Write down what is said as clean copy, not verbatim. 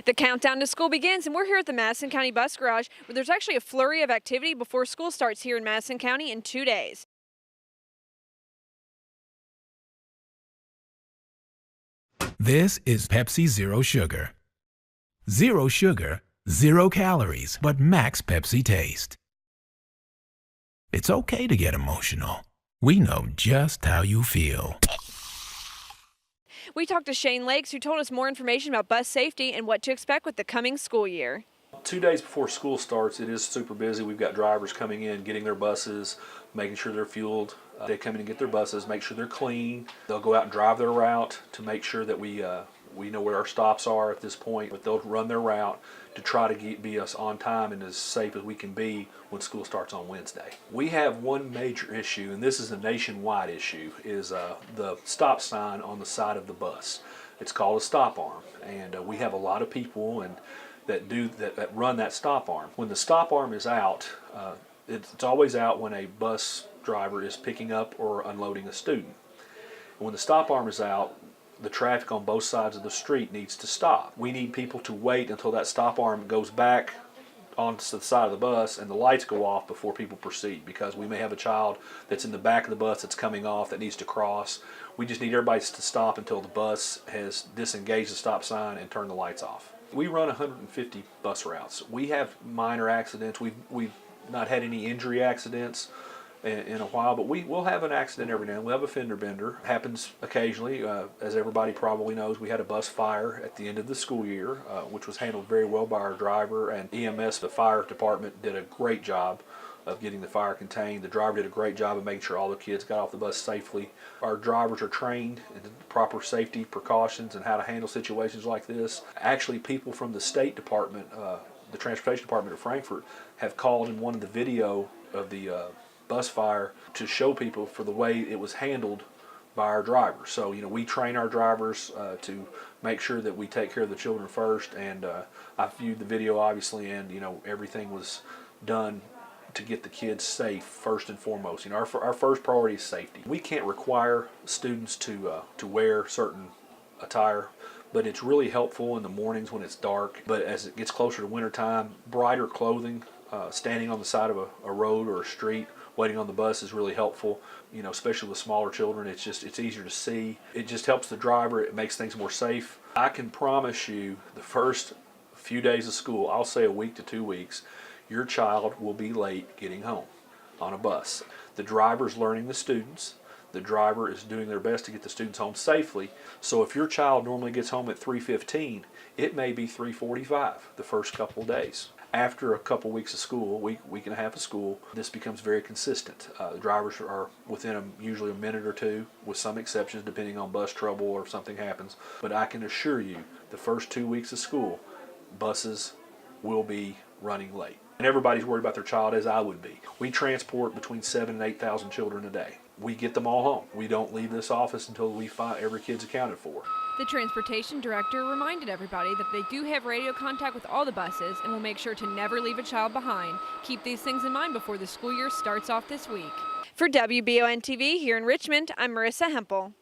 The countdown to school begins, and we're here at the Madison County Bus Garage, where there's actually a flurry of activity before school starts here in Madison County in 2 days. This is Pepsi Zero Sugar. Zero sugar, 0 calories, but max Pepsi taste. It's okay to get emotional. We know just how you feel. We talked to Shane Lakes, who told us more information about bus safety and what to expect with the coming school year. 2 days before school starts, it is super busy. We've got drivers coming in, getting their buses, making sure they're fueled. They come in and get their buses, make sure they're clean. They'll go out and drive their route to make sure that we know where our stops are at this point. But they'll run their route to try to be us on time and as safe as we can be when school starts on Wednesday. We have one major issue, and this is a nationwide issue, is the stop sign on the side of the bus. It's called a stop arm, and we have a lot of people that run that stop arm. When the stop arm is out, it's always out when a bus driver is picking up or unloading a student. And when the stop arm is out, the traffic on both sides of the street needs to stop. We need people to wait until that stop arm goes back onto the side of the bus and the lights go off before people proceed, because we may have a child that's in the back of the bus that's coming off that needs to cross. We just need everybody to stop until the bus has disengaged the stop sign and turned the lights off. We run 150 bus routes. We have minor accidents. We've not had any injury accidents in a while, but we will have an accident every now and then. We'll have a fender bender. Happens occasionally. As everybody probably knows, we had a bus fire at the end of the school year, which was handled very well by our driver and EMS. The fire department did a great job of getting the fire contained. The driver did a great job of making sure all the kids got off the bus safely. Our drivers are trained in the proper safety precautions and how to handle situations like this. Actually, people from the State Department, the Transportation Department of Frankfort, have called in one of the video of the bus fire to show people for the way it was handled by our drivers. So, we train our drivers to make sure that we take care of the children first, and I viewed the video obviously, and everything was done to get the kids safe first and foremost. Our first priority is safety. We can't require students to wear certain attire, but it's really helpful in the mornings when it's dark. But as it gets closer to wintertime, brighter clothing, standing on the side of a road or a street waiting on the bus is really helpful, especially with smaller children. It's easier to see. It just helps the driver. It makes things more safe. I can promise you the first few days of school, I'll say a week to 2 weeks, your child will be late getting home on a bus. The driver's learning the students. The driver is doing their best to get the students home safely. So if your child normally gets home at 3:15, it may be 3:45 the first couple of days. After a couple weeks of school, week and a half of school, this becomes very consistent. The drivers are within usually a minute or two, with some exceptions depending on bus trouble or if something happens. But I can assure you, the first 2 weeks of school, buses will be running late. And everybody's worried about their child, as I would be. We transport between 7,000 and 8,000 children a day. We get them all home. We don't leave this office until we find every kid's accounted for. The transportation director reminded everybody that they do have radio contact with all the buses and will make sure to never leave a child behind. Keep these things in mind before the school year starts off this week. For WBON TV here in Richmond, I'm Marissa Hempel.